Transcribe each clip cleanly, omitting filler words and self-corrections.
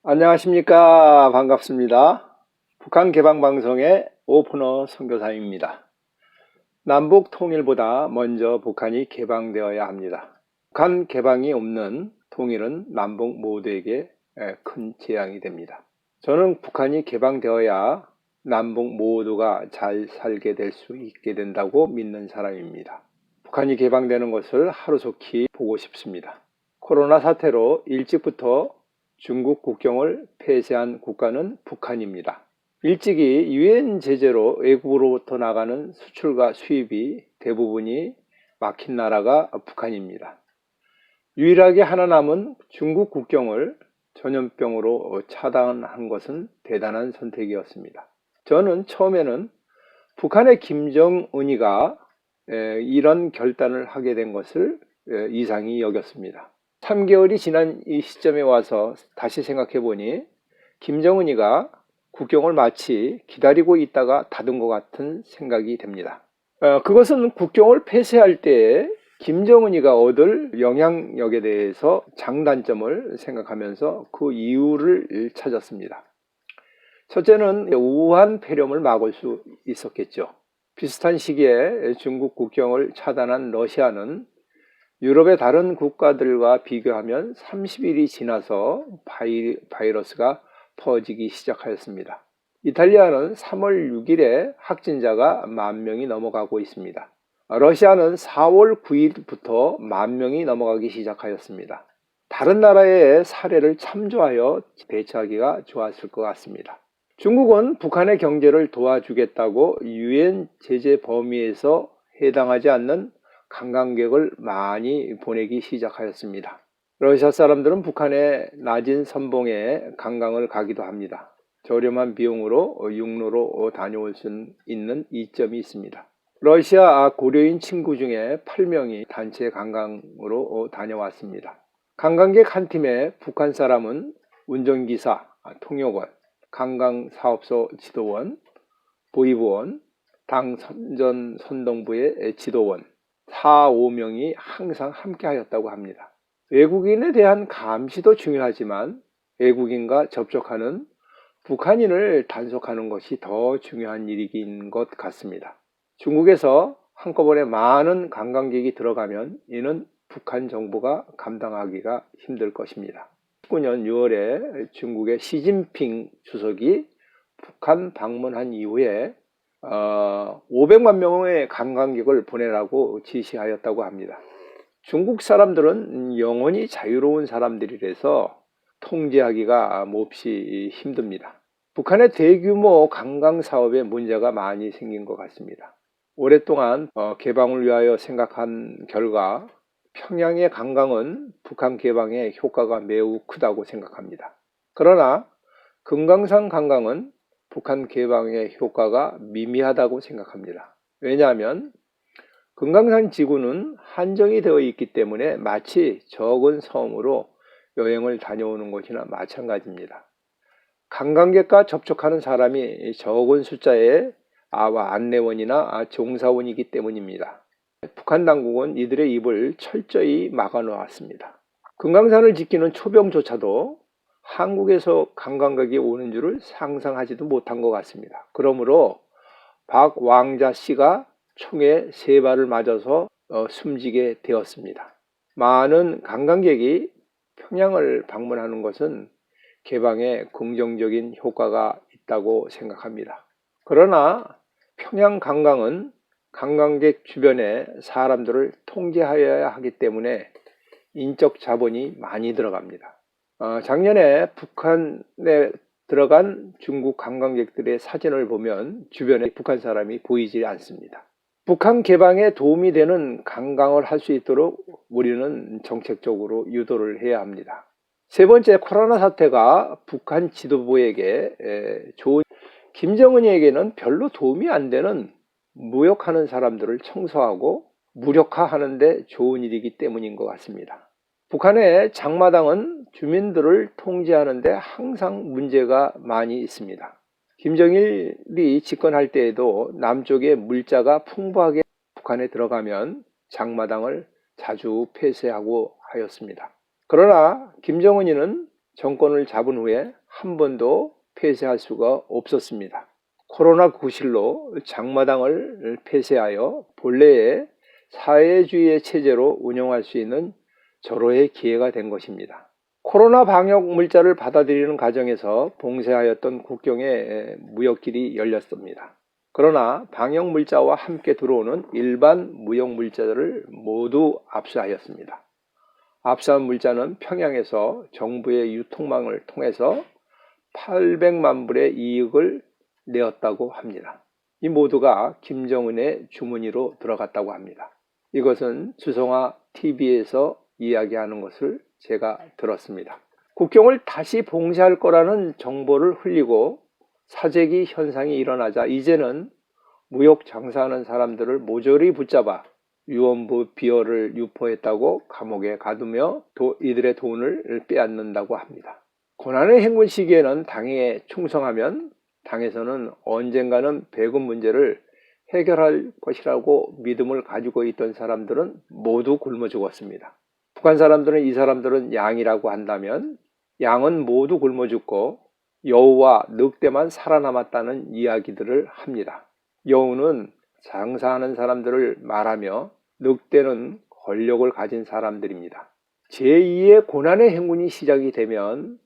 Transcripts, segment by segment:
안녕하십니까. 반갑습니다. 북한 개방방송의 오프너 선교사입니다. 남북 통일보다 먼저 북한이 개방되어야 합니다. 북한 개방이 없는 통일은 남북 모두에게 큰 재앙이 됩니다. 저는 북한이 개방되어야 남북 모두가 잘 살게 될 수 있게 된다고 믿는 사람입니다. 북한이 개방되는 것을 하루속히 보고 싶습니다. 코로나 사태로 일찍부터 중국 국경을 폐쇄한 국가는 북한입니다. 일찍이 유엔 제재로 외국으로부터 나가는 수출과 수입이 대부분이 막힌 나라가 북한입니다. 유일하게 하나 남은 중국 국경을 전염병으로 차단한 것은 대단한 선택이었습니다. 저는 처음에는 북한의 김정은이가 이런 결단을 하게 된 것을 이상히 여겼습니다. 3개월이 지난 이 시점에 와서 다시 생각해 보니 김정은이가 국경을 마치 기다리고 있다가 닫은 것 같은 생각이 됩니다. 그것은 국경을 폐쇄할 때에 김정은이가 얻을 영향력에 대해서 장단점을 생각하면서 그 이유를 찾았습니다. 첫째는 우한 폐렴을 막을 수 있었겠죠. 비슷한 시기에 중국 국경을 차단한 러시아는 유럽의 다른 국가들과 비교하면 30일이 지나서 바이러스가 퍼지기 시작하였습니다. 이탈리아는 3월 6일에 확진자가 10,000명이 넘어가고 있습니다. 러시아는 4월 9일부터 10,000명이 넘어가기 시작하였습니다. 다른 나라의 사례를 참조하여 대처하기가 좋았을 것 같습니다. 중국은 북한의 경제를 도와주겠다고 유엔 제재 범위에서 해당하지 않는 관광객을 많이 보내기 시작하였습니다. 러시아 사람들은 북한의 낮은 선봉에 관광을 가기도 합니다. 저렴한 비용으로 육로로 다녀올 수 있는 이점이 있습니다. 러시아 고려인 친구 중에 8명이 단체 관광으로 다녀왔습니다. 관광객 한 팀에 북한 사람은 운전기사, 통역원, 관광사업소 지도원, 보이부원, 당 선전선동부의 지도원 4, 5명이 항상 함께 하였다고 합니다. 외국인에 대한 감시도 중요하지만 외국인과 접촉하는 북한인을 단속하는 것이 더 중요한 일인 것 같습니다. 중국에서 한꺼번에 많은 관광객이 들어가면 이는 북한 정부가 감당하기가 힘들 것입니다. 19년 6월에 중국의 시진핑 주석이 북한 방문한 이후에 500만 명의 관광객을 보내라고 지시하였다고 합니다. 중국 사람들은 영원히 자유로운 사람들이라서 통제하기가 몹시 힘듭니다. 북한의 대규모 관광 사업에 문제가 많이 생긴 것 같습니다. 오랫동안 개방을 위하여 생각한 결과 평양의 관광은 북한 개방에 효과가 매우 크다고 생각합니다. 그러나 금강산 관광은 북한 개방의 효과가 미미하다고 생각합니다. 왜냐하면 금강산 지구는 한정이 되어 있기 때문에 마치 적은 섬으로 여행을 다녀오는 것이나 마찬가지입니다. 관광객과 접촉하는 사람이 적은 숫자의 안내원이나 종사원이기 때문입니다. 북한 당국은 이들의 입을 철저히 막아 놓았습니다. 금강산을 지키는 초병조차도 한국에서 관광객이 오는 줄을 상상하지도 못한 것 같습니다. 그러므로 박 왕자 씨가 총에 3발을 맞아서 숨지게 되었습니다. 많은 관광객이 평양을 방문하는 것은 개방에 긍정적인 효과가 있다고 생각합니다. 그러나 평양 관광은 관광객 주변에 사람들을 통제하여야 하기 때문에 인적 자본이 많이 들어갑니다. 작년에 북한에 들어간 중국 관광객들의 사진을 보면 주변에 북한 사람이 보이지 않습니다. 북한 개방에 도움이 되는 관광을 할 수 있도록 우리는 정책적으로 유도를 해야 합니다. 세 번째, 코로나 사태가 북한 지도부에게 김정은이에게는 별로 도움이 안 되는 무역하는 사람들을 청소하고 무력화하는 데 좋은 일이기 때문인 것 같습니다. 북한의 장마당은 주민들을 통제하는 데 항상 문제가 많이 있습니다. 김정일이 집권할 때에도 남쪽에 물자가 풍부하게 북한에 들어가면 장마당을 자주 폐쇄하고 하였습니다. 그러나 김정은이는 정권을 잡은 후에 한 번도 폐쇄할 수가 없었습니다. 코로나 구실로 장마당을 폐쇄하여 본래의 사회주의의 체제로 운영할 수 있는 절호의 기회가 된 것입니다. 코로나 방역 물자를 받아들이는 과정에서 봉쇄하였던 국경의 무역길이 열렸습니다. 그러나 방역 물자와 함께 들어오는 일반 무역 물자들을 모두 압수하였습니다. 압수한 물자는 평양에서 정부의 유통망을 통해서 800만 불의 이익을 내었다고 합니다. 이 모두가 김정은의 주머니로 들어갔다고 합니다. 이것은 주성아 TV에서 이야기하는 것을 제가 들었습니다. 국경을 다시 봉쇄할 거라는 정보를 흘리고 사재기 현상이 일어나자 이제는 무역 장사하는 사람들을 모조리 붙잡아 유언부 비어를 유포했다고 감옥에 가두며 이들의 돈을 빼앗는다고 합니다. 고난의 행군 시기에는 당에 충성하면 당에서는 언젠가는 배급 문제를 해결할 것이라고 믿음을 가지고 있던 사람들은 모두 굶어 죽었습니다. 북한 사람들은 이 사람들은 양이라고 한다면 양은 모두 굶어 죽고 여우와 늑대만 살아남았다는 이야기들을 합니다. 여우는 장사하는 사람들을 말하며 늑대는 권력을 가진 사람들입니다. 제2의 고난의 행군이 시작이 되면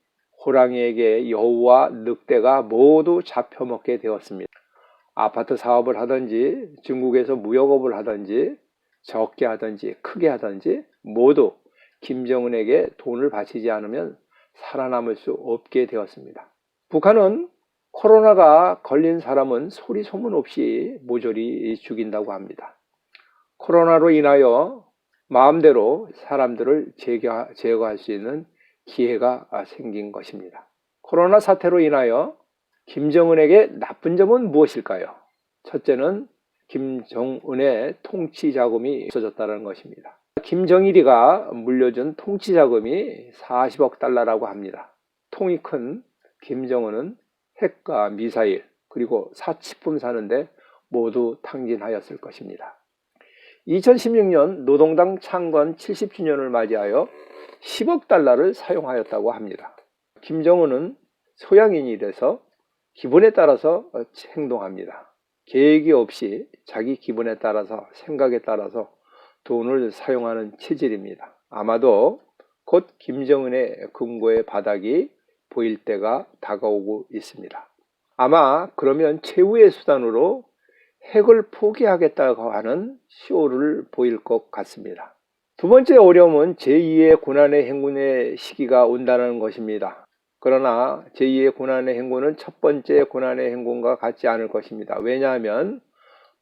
호랑이에게 여우와 늑대가 모두 잡혀먹게 되었습니다. 아파트 사업을 하든지 중국에서 무역업을 하든지 적게 하든지 크게 하든지 모두 김정은에게 돈을 바치지 않으면 살아남을 수 없게 되었습니다. 북한은 코로나가 걸린 사람은 소리 소문 없이 모조리 죽인다고 합니다. 코로나로 인하여 마음대로 사람들을 제거할 수 있는 기회가 생긴 것입니다. 코로나 사태로 인하여 김정은에게 나쁜 점은 무엇일까요? 첫째는 김정은의 통치 자금이 없어졌다는 것입니다. 김정일이가 물려준 통치 자금이 40억 달러라고 합니다. 통이 큰 김정은은 핵과 미사일 그리고 사치품 사는데 모두 탕진하였을 것입니다. 2016년 노동당 창건 70주년을 맞이하여 10억 달러를 사용하였다고 합니다. 김정은은 소양인이라서 기분에 따라서 행동합니다. 계획이 없이 자기 기분에 따라서 생각에 따라서 돈을 사용하는 체질입니다. 아마도 곧 김정은의 금고의 바닥이 보일 때가 다가오고 있습니다. 아마 그러면 최후의 수단으로 핵을 포기하겠다고 하는 쇼를 보일 것 같습니다. 두 번째 어려움은 제2의 고난의 행군의 시기가 온다는 것입니다. 그러나 제2의 고난의 행군은 첫 번째 고난의 행군과 같지 않을 것입니다. 왜냐하면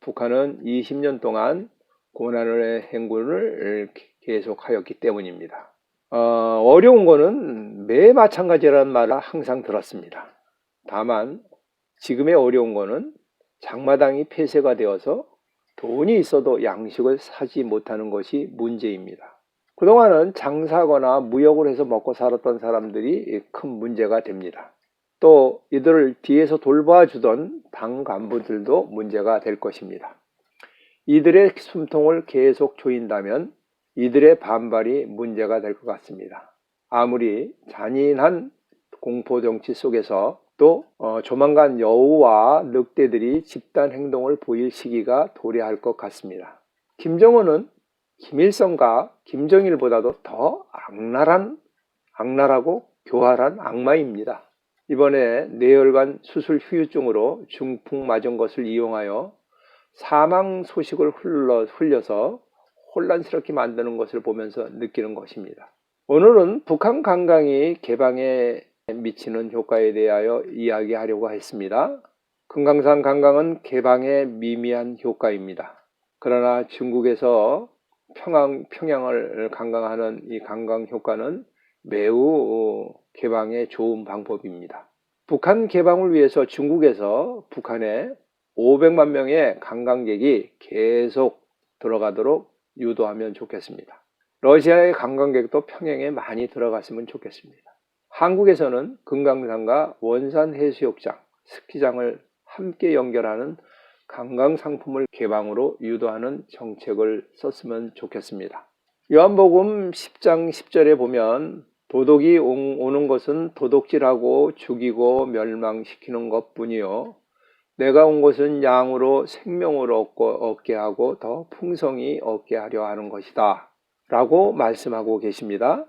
북한은 20년 동안 고난의 행군을 계속하였기 때문입니다. 어려운 거는 매 마찬가지라는 말을 항상 들었습니다. 다만 지금의 어려운 거는 장마당이 폐쇄가 되어서 돈이 있어도 양식을 사지 못하는 것이 문제입니다. 그동안은 장사하거나 무역을 해서 먹고 살았던 사람들이 큰 문제가 됩니다. 또 이들을 뒤에서 돌봐주던 당 간부들도 문제가 될 것입니다. 이들의 숨통을 계속 조인다면 이들의 반발이 문제가 될 것 같습니다. 아무리 잔인한 공포정치 속에서 또 조만간 여우와 늑대들이 집단 행동을 보일 시기가 도래할 것 같습니다. 김정은은 김일성과 김정일보다도 더 악랄하고 교활한 악마입니다. 이번에 뇌혈관 수술 후유증으로 중풍 맞은 것을 이용하여 사망 소식을 흘려서 혼란스럽게 만드는 것을 보면서 느끼는 것입니다. 오늘은 북한 관광이 개방에 미치는 효과에 대하여 이야기하려고 했습니다. 금강산 관광은 개방의 미미한 효과입니다. 그러나 중국에서 평양을 관광하는 이 관광 효과는 매우 개방에 좋은 방법입니다. 북한 개방을 위해서 중국에서 북한에 500만 명의 관광객이 계속 들어가도록 유도하면 좋겠습니다. 러시아의 관광객도 평양에 많이 들어갔으면 좋겠습니다. 한국에서는 금강산과 원산 해수욕장, 스키장을 함께 연결하는 관광 상품을 개방으로 유도하는 정책을 썼으면 좋겠습니다. 요한복음 10장 10절에 보면 도덕이 오는 것은 도둑질하고 죽이고 멸망시키는 것뿐이요. 내가 온 것은 양으로 생명을 얻게 하고 더 풍성히 얻게 하려 하는 것이다 라고 말씀하고 계십니다.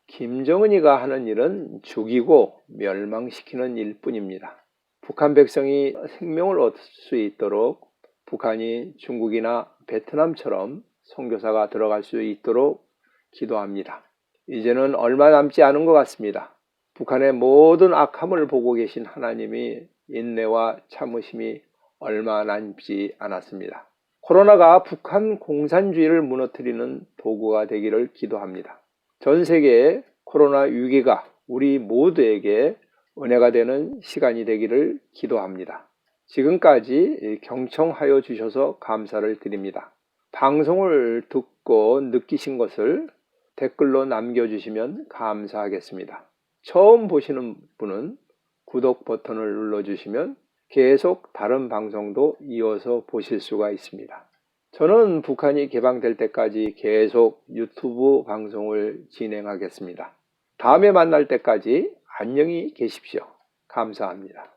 김정은이가 하는 일은 죽이고 멸망시키는 일뿐입니다. 북한 백성이 생명을 얻을 수 있도록 북한이 중국이나 베트남처럼 선교사가 들어갈 수 있도록 기도합니다. 이제는 얼마 남지 않은 것 같습니다. 북한의 모든 악함을 보고 계신 하나님이 인내와 참으심이 얼마 남지 않았습니다. 코로나가 북한 공산주의를 무너뜨리는 도구가 되기를 기도합니다. 전 세계의 코로나 위기가 우리 모두에게 은혜가 되는 시간이 되기를 기도합니다. 지금까지 경청하여 주셔서 감사를 드립니다. 방송을 듣고 느끼신 것을 댓글로 남겨주시면 감사하겠습니다. 처음 보시는 분은 구독 버튼을 눌러주시면 계속 다른 방송도 이어서 보실 수가 있습니다. 저는 북한이 개방될 때까지 계속 유튜브 방송을 진행하겠습니다. 다음에 만날 때까지 안녕히 계십시오. 감사합니다.